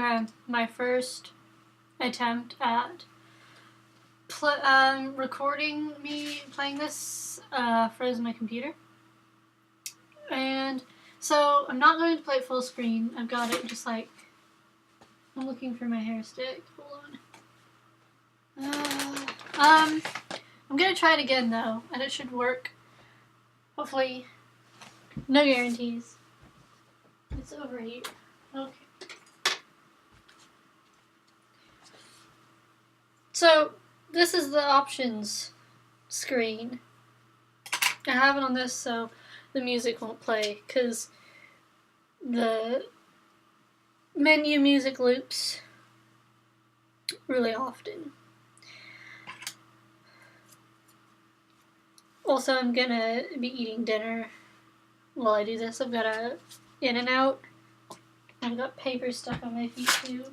Okay, my first attempt at recording me playing this froze my computer. And so I'm not going to play it full screen. I've got it just like, I'm looking for my hair stick. Hold on. I'm going to try it again though, and it should work. Hopefully. No guarantees. It's over here. Okay. So, this is the options screen. I have it on this so the music won't play, because the menu music loops really often. Also, I'm gonna be eating dinner while I do this. I've got a In-N-Out. I've got paper stuck on my feet too.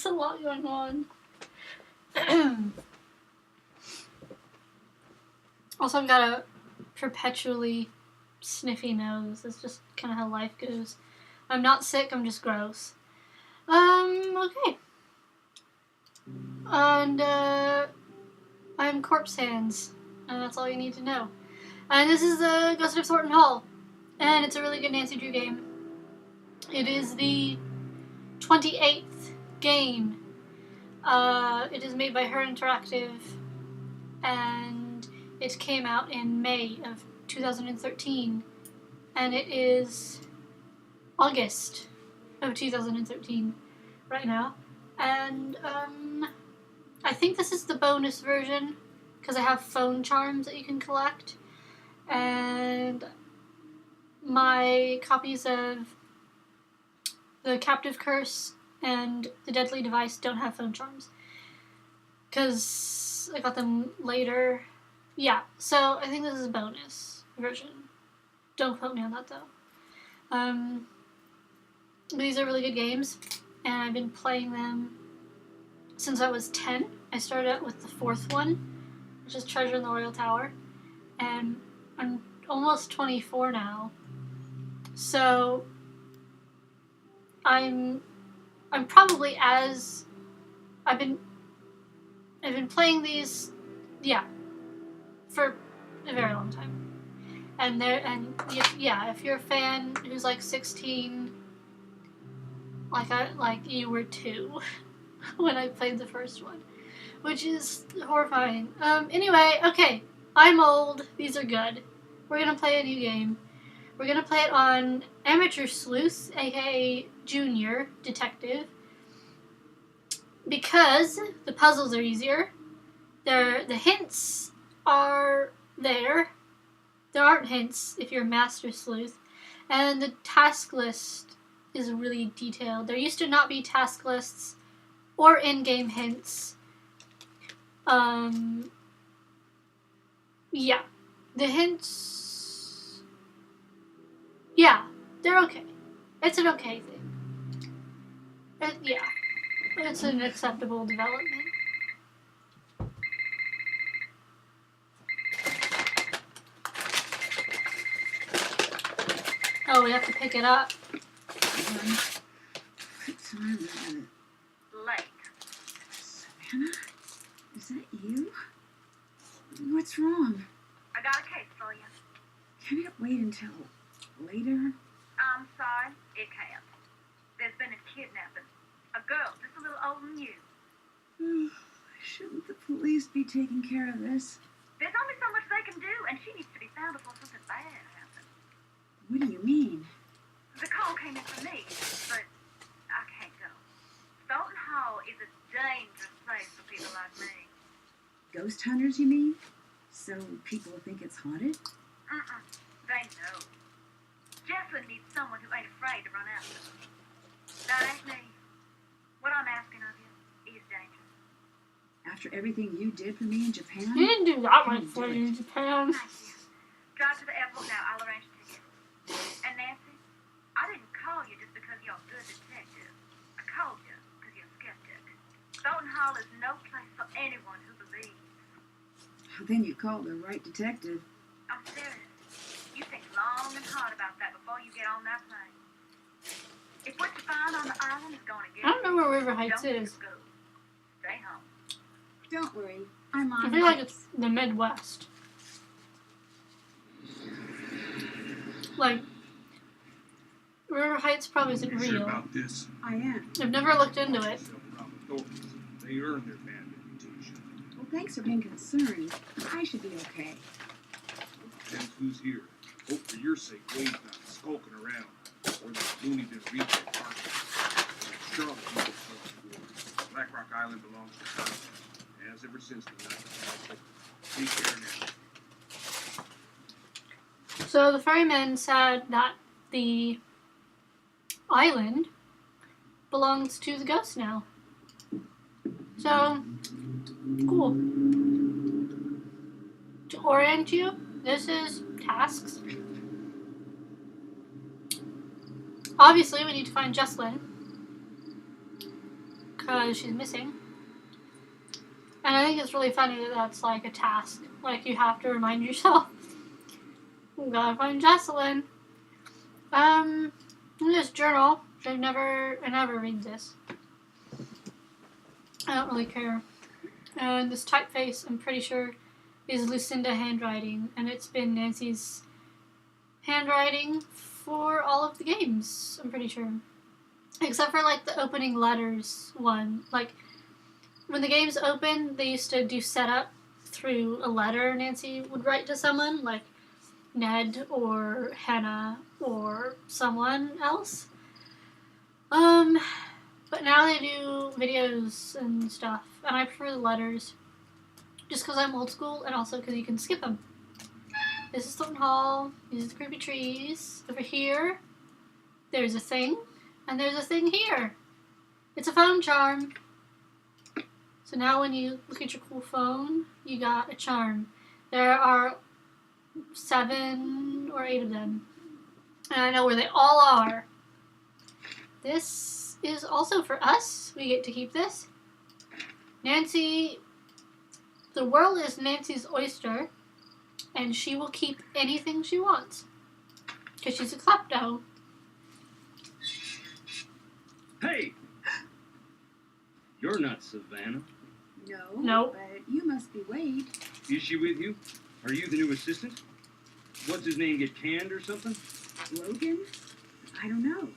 There's a lot going on. Also, I've got a perpetually sniffy nose. That's just kind of how life goes. I'm not sick, I'm just gross. Okay. And, I'm Corpse Hands. And that's all you need to know. And this is the Ghost of Thornton Hall. And it's a really good Nancy Drew game. It is the 28th game. It is made by Her Interactive. And it came out in May of 2013. And it is August of 2013 right now. And, I think this is the bonus version, because I have phone charms that you can collect. And my copies of The Captive Curse and The Deadly Device don't have phone charms, because I got them later. Yeah, so I think this is a bonus version. Don't quote me on that, though. These are really good games, and I've been playing them since I was 10. I started out with the 4th one, which is Treasure in the Royal Tower, and I'm almost 24 now. So I'm probably as I've been playing these, yeah, for a very long time. And if you're a fan who's like 16, like you were 2 when I played the first one, which is horrifying. Anyway, okay, I'm old. These are good. We're gonna play a new game. We're gonna play it on Amateur Sleuth, aka Junior Detective, because the puzzles are easier. The hints are there. There aren't hints if you're Master Sleuth, and the task list is really detailed. There used to not be task lists or in-game hints. Yeah. The hints... Yeah, they're okay. It's an okay thing. Yeah. It's an acceptable development. Oh, we have to pick it up. Late. Savannah? Is that you? What's wrong? I got a case for you. Can it wait until later? I'm sorry, it can't. There's been a kidnapping. A girl just a little older than you. Shouldn't the police be taking care of this? There's only so much they can do, and she needs to be found before something bad happens. What do you mean? The call came in from me, but I can't go. Thornton Hall is a dangerous place for people like me. Ghost hunters, you mean? So people think it's haunted? They know. Jesslyn needs someone who ain't afraid to run after them. That ain't me. What I'm asking of you is dangerous. After everything you did for me in Japan? You didn't do that much for you in Japan. Thank you. Drive to the airport now. I'll arrange a ticket. And Nancy, I didn't call you just because you're a good detective. I called you because you're a skeptic. Thornton Hall is no place for anyone who believes. Then you called the right detective. I'm serious. You think long and hard about that before you get on that plane. If what you find on the island is going to get I don't know where River you, Heights don't is. go. Stay home. Don't worry. I'm I on feel like it's the Midwest. Like, River Heights probably isn't You sure real. about this? I am. I've never looked into it. Around the Thorntons. They earned their bad reputation. Well, thanks for being concerned. I should be okay. Depends who's here. Hope for your sake Wade's not skulking around. Or the loony didn't read their party. Charlotte people tell the Black Rock Island belongs to her. Has ever since the night. Take care now. So the ferryman said that the island belongs to the ghost now. So, cool. To orient you, this is tasks. Obviously, we need to find Jesslyn, because she's missing. And I think it's really funny that that's like a task. Like, you have to remind yourself, we gotta find Jesslyn. In this journal, I never read this. I don't really care. And this typeface, I'm pretty sure, is Lucinda handwriting, and it's been Nancy's handwriting for all of the games, I'm pretty sure. Except for, like, the opening letters one. Like, when the games open, they used to do setup through a letter Nancy would write to someone, like Ned or Hannah or someone else. But now they do videos and stuff, and I prefer the letters, just because I'm old school, and also because you can skip them. This is Thornton Hall. These are the creepy trees. Over here, there's a thing, and there's a thing here. It's a phone charm. So now when you look at your cool phone, you got a charm. There are 7 or 8 of them, and I know where they all are. This is also for us. We get to keep this. Nancy, the world is Nancy's oyster, and she will keep anything she wants, because she's a klepto. Hey! You're not Savannah. No. Nope. But you must be Wade. Is she with you? Are you the new assistant? What's his name, get canned or something? Logan? I don't know.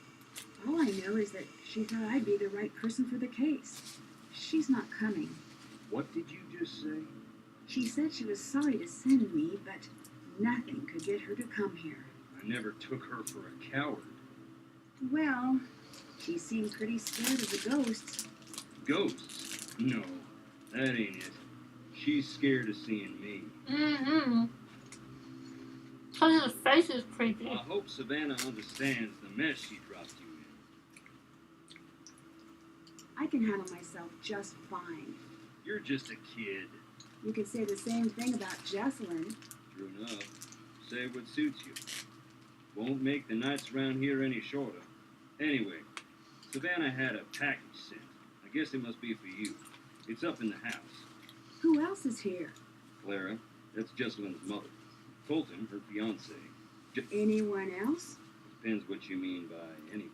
All I know is that she thought I'd be the right person for the case. She's not coming. What did you just say? She said she was sorry to send me, but nothing could get her to come here. I never took her for a coward. Well, she seemed pretty scared of the ghosts. Ghosts? No, that ain't it. She's scared of seeing me. Mm-hmm. Because his face is creepy. I hope Savannah understands the mess she dropped you in. I can handle myself just fine. You're just a kid. You could say the same thing about Jesselyn. True enough. Say what suits you. Won't make the nights around here any shorter. Anyway, Savannah had a package sent. I guess it must be for you. It's up in the house. Who else is here? Clara, that's Jesselyn's mother. Thornton, her fiance. Anyone else? Depends what you mean by anyone.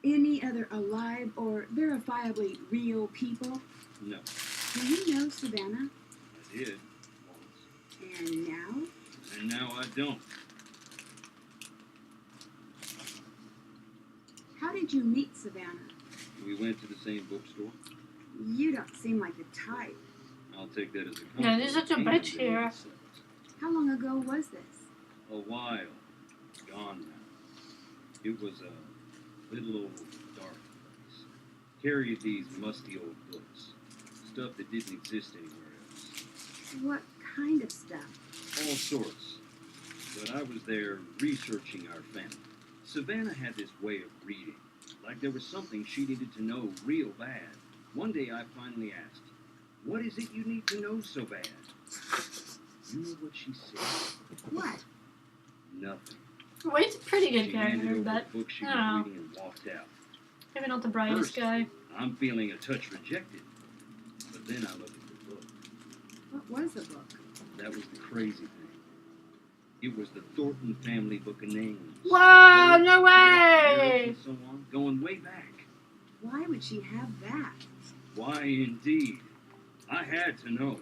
Any other alive or verifiably real people? No, Do you know Savannah? I did once. And now? And now I don't. How did you meet Savannah? We went to the same bookstore. You don't seem like the type. I'll take that as a Yeah, compliment. there's such a And bitch it here. is How long ago was this? A while. Gone now. It was a little old dark place. Carried these musty old books. Stuff that didn't exist anywhere else. What kind of stuff? All sorts. But I was there researching our family. Savannah had this way of reading. Like there was something she needed to know real bad. One day I finally asked, "What is it you need to know so bad?" You know what she said? What? Nothing. Wade's a pretty good She handed character, over but the book she I was don't know. reading and walked out. Maybe not the brightest First, guy. I'm feeling a touch rejected. But then I looked at the book. What was the book? That was the crazy thing. It was the Thornton family book of names. Wow, Birth, no death, marriage, way! and so on, going way back. Why would she have that? Why, indeed. I had to know.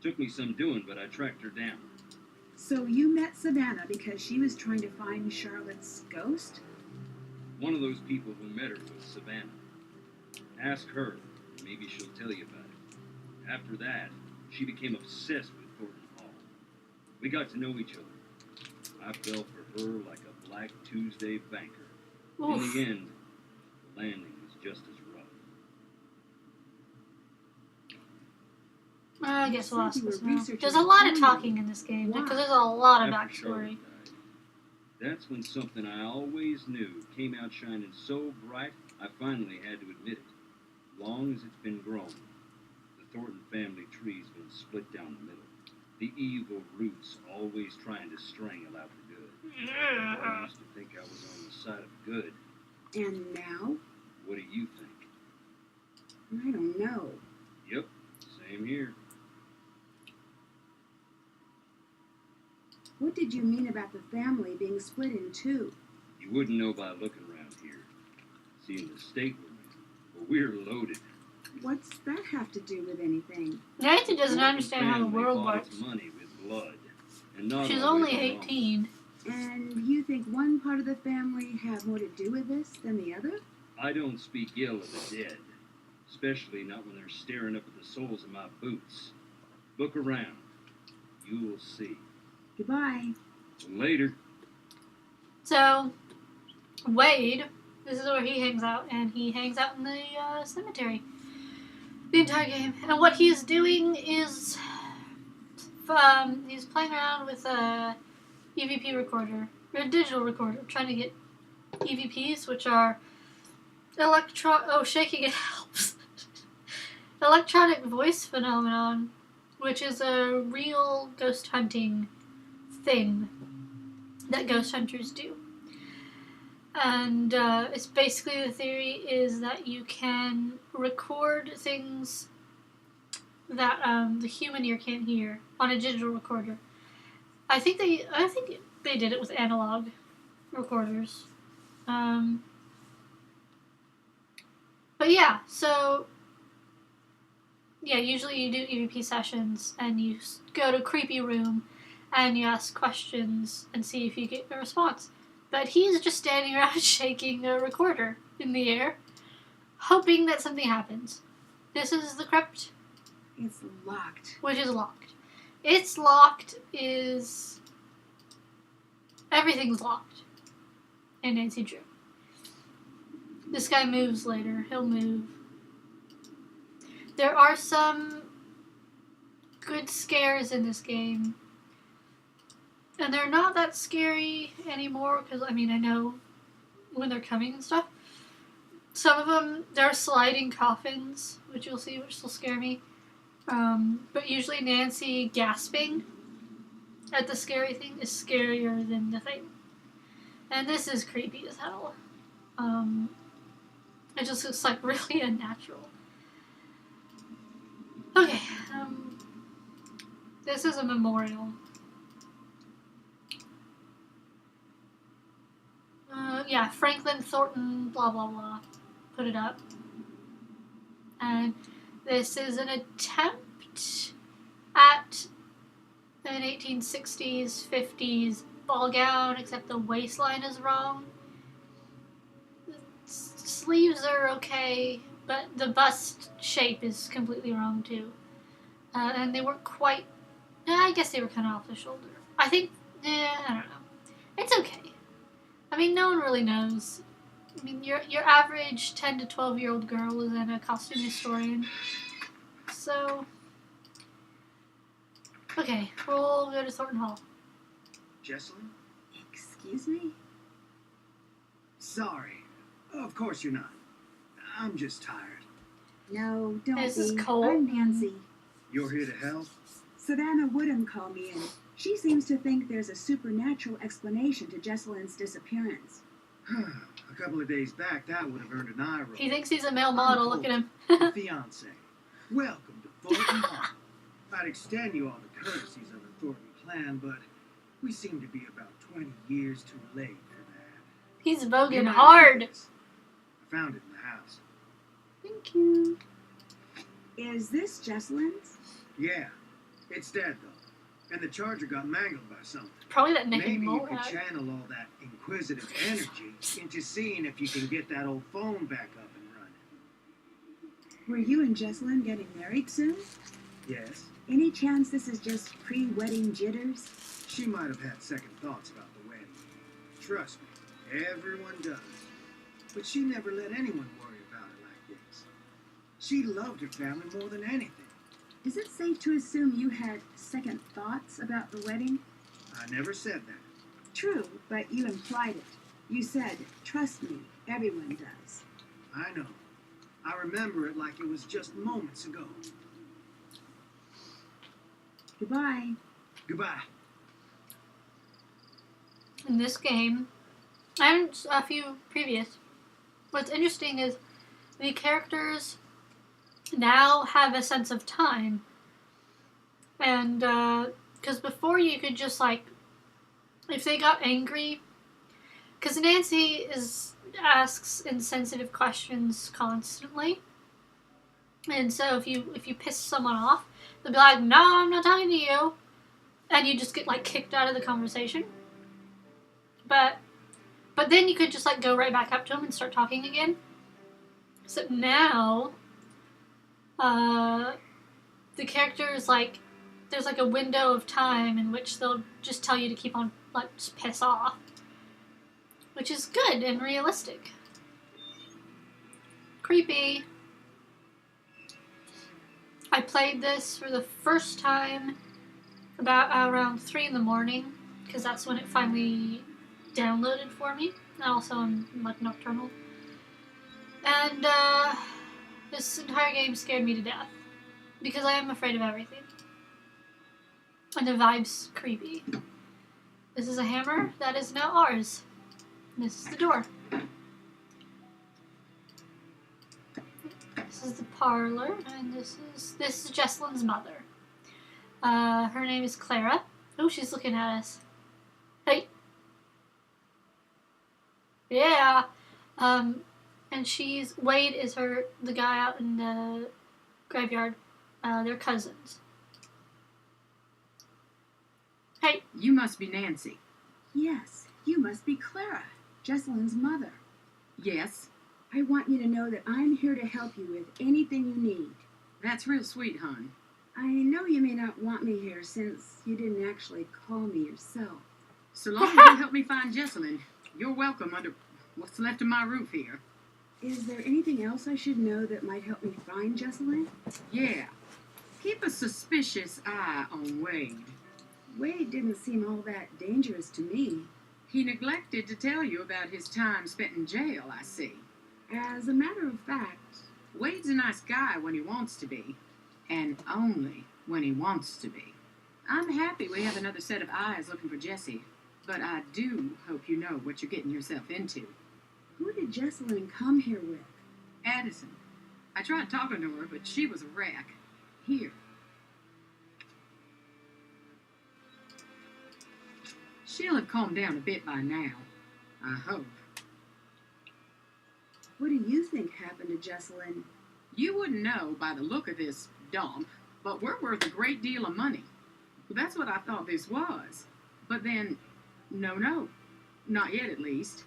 Took me some doing, but I tracked her down. So you met Savannah because she was trying to find Charlotte's ghost? One of those people who met her was Savannah. Ask her. Maybe she'll tell you about it. After that, she became obsessed with Thornton Hall. We got to know each other. I fell for her like a Black Tuesday banker. Oof. In the end, the landing was just as rough. I guess we'll You ask said you this were now. researching There's a lot of Thornton. talking in this game Why? because there's a lot of After Charlotte backstory. died, that's when something I always knew came out shining so bright, I finally had to admit it. Long as it's been growing, the Thornton family tree's been split down the middle. The evil roots always trying to strangle out the good. I used to think I was on the side of good. And now? What do you think? I don't know. Yep, same here. What did you mean about the family being split in two? You wouldn't know by looking around here. Seeing the state we're in. But we're loaded. What's that have to do with anything? Nancy doesn't Thornton understand how the family world bought works. its money with blood. And not She's always only alone. 18. And you think one part of the family had more to do with this than the other? I don't speak ill of the dead. Especially not when they're staring up at the soles of my boots. Look around. You'll see. Goodbye. Later. So, Wade, this is where he hangs out, and he hangs out in the cemetery the entire game. And what he's doing is he's playing around with a EVP recorder, or a digital recorder, trying to get EVPs, which are shaking it helps. Electronic voice phenomenon, which is a real ghost hunting thing that ghost hunters do. And it's basically, the theory is that you can record things that the human ear can't hear on a digital recorder. I think they did it with analog recorders. But yeah, so yeah, usually you do EVP sessions and you go to a creepy room and you ask questions and see if you get a response. But he's just standing around shaking a recorder in the air, hoping that something happens. This is the crypt, It's locked. which is locked. It's locked is... Everything's locked in Nancy Drew. This guy moves later. He'll move. There are some good scares in this game. And they're not that scary anymore, because, I mean, I know when they're coming and stuff. Some of them, there are sliding coffins, which you'll see, which will scare me. But usually Nancy gasping at the scary thing is scarier than the thing. And this is creepy as hell. It just looks like really unnatural. Okay, this is a memorial. Yeah, Franklin Thornton, blah blah blah. Put it up. And this is an attempt at an 1860s, 50s ball gown, except the waistline is wrong. The sleeves are okay, but the bust shape is completely wrong too. And they weren't quite... I guess they were kind of off the shoulder. I think... I don't know. It's okay. I mean, no one really knows. I mean, your average 10 to 12-year-old girl isn't a costume historian. So... Okay, we'll go to Thornton Hall. Jesselyn? Excuse me? Sorry. Of course you're not. I'm just tired. No, don't This be. is cold. I'm Nancy. You're here to help? Savannah Woodham called me in. She seems to think there's a supernatural explanation to Jesselyn's disappearance. A couple of days back, that would have earned an eye roll. He thinks he's a male model. Look at him. Fiance. Welcome to Thornton Hall. I'd extend you all the courtesies of the Thornton clan, but We seem to be about 20 years too late for that. He's You voguing might hard. need this. I found it in the house. Thank you. Is this Jesselyn's? Yeah, it's dead though. And the charger got mangled by something. Probably that Nick Maybe and you Mole could ad. channel all that inquisitive energy into seeing if you can get that old phone back up and running. Were you and Jesselyn getting married soon? Yes, Any chance this is just pre-wedding jitters? she might have had second thoughts about the wedding. Trust me, everyone does. But she never let anyone worry about it like this. She loved her family more than anything. Is it safe to assume you had second thoughts about the wedding? I never said that. True, but you implied it. You said, trust me, everyone does. I know. I remember it like it was just moments ago. Goodbye. Goodbye. In this game, and a few previous, what's interesting is the characters now have a sense of time. And, because before you could just, like, if they got angry, because Nancy asks insensitive questions constantly. And so if you piss someone off, they'll be like, no, I'm not talking to you. And you just get, like, kicked out of the conversation. But then you could just, like, go right back up to them and start talking again. So now, the characters, like, there's, like, a window of time in which they'll just tell you to keep on, like, just piss off. Which is good and realistic. Creepy. I played this for the first time about around 3 in the morning, because that's when it finally downloaded for me. And also I'm, like, nocturnal. And, this entire game scared me to death. Because I am afraid of everything. And the vibe's creepy. This is a hammer that is now ours. This is the door. This is the parlor, and this is Jesselyn's mother. Her name is Clara. Oh, she's looking at us. Hey. Yeah. And Wade is the guy out in the graveyard. They're cousins. Hey. You must be Nancy. Yes, you must be Clara, Jesselyn's mother. Yes, I want you to know that I'm here to help you with anything you need. that's real sweet, hon. I know you may not want me here since you didn't actually call me yourself. So long as you help me find Jesselyn, you're welcome under what's left of my roof here. Is there anything else I should know that might help me find Jesselyn? Yeah. Keep a suspicious eye on Wade. Wade didn't seem all that dangerous to me. He neglected to tell you about his time spent in jail, I see. As a matter of fact, Wade's a nice guy when he wants to be, and only when he wants to be. I'm happy we have another set of eyes looking for Jessie, but I do hope you know what you're getting yourself into. who did Jesselyn come here with? Addison. I tried talking to her, but she was a wreck. Here. She'll have calmed down a bit by now. I hope. What do you think happened to Jesselyn? You wouldn't know by the look of this dump, but we're worth a great deal of money. Well, that's what I thought this was. But then, no. Not yet, at least.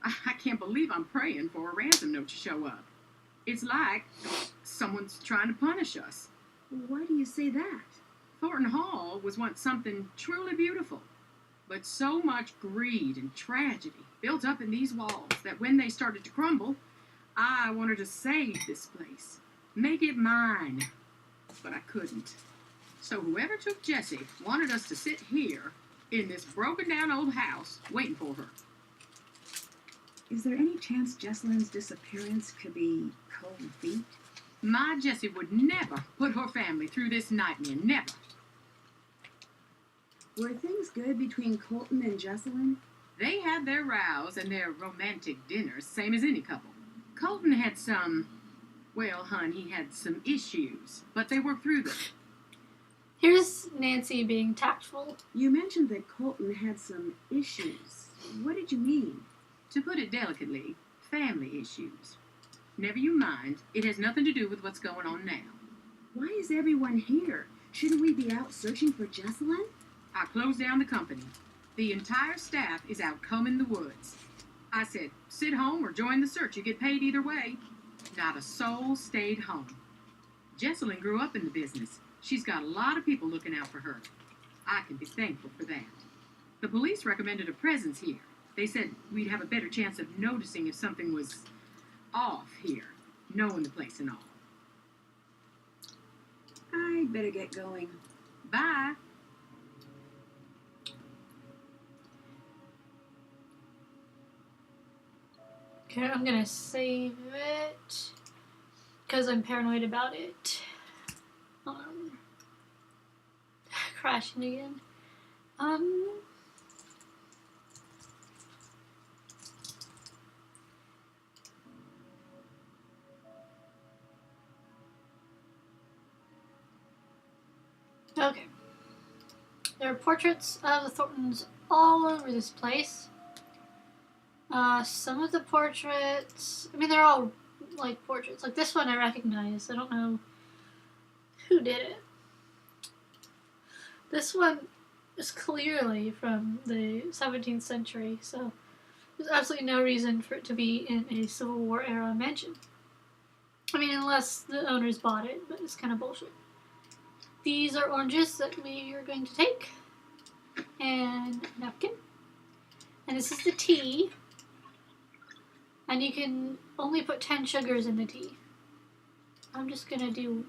I can't believe I'm praying for a ransom note to show up. It's like someone's trying to punish us. Why do you say that? Thornton Hall was once something truly beautiful. But so much greed and tragedy built up in these walls that when they started to crumble, I wanted to save this place. Make it mine. But I couldn't. So whoever took Jessie wanted us to sit here in this broken down old house waiting for her. Is there any chance Jesselyn's disappearance could be cold feet? My Jessie would never put her family through this nightmare. Never. Were things good between Colton and Jesselyn? They had their rows and their romantic dinners, same as any couple. Colton had some, well, hon, he had some issues, but they worked through them. Here's Nancy being tactful. You mentioned that Colton had some issues. What did you mean? To put it delicately, family issues. Never you mind. It has nothing to do with what's going on now. Why is everyone here? Shouldn't we be out searching for Jesselyn? I closed down the company. The entire staff is out combing the woods. I said, sit home or join the search. You get paid either way. Not a soul stayed home. Jesselyn grew up in the business. She's got a lot of people looking out for her. I can be thankful for that. The police recommended a presence here. They said we'd have a better chance of noticing if something was off here, knowing the place and all. I better get going. Bye. Okay, I'm gonna save it because I'm paranoid about it. Crashing again. Okay. There are portraits of the Thorntons all over this place. Some of the portraits, I mean, they're all like portraits. Like this one I recognize. I don't know who did it. This one is clearly from the 17th century, so there's absolutely no reason for it to be in a Civil War era mansion. I mean, unless the owners bought it, but it's kind of bullshit. These are oranges that we are going to take, and a napkin. And this is the tea. And you can only put 10 sugars in the tea. I'm just gonna do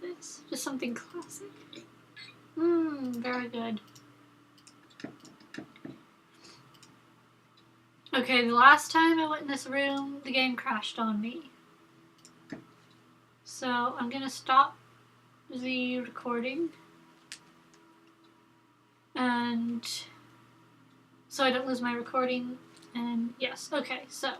this. Just something classic. Very good. Okay, the last time I went in this room, the game crashed on me. So I'm gonna stop the recording. And so I don't lose my recording. And yes, okay, so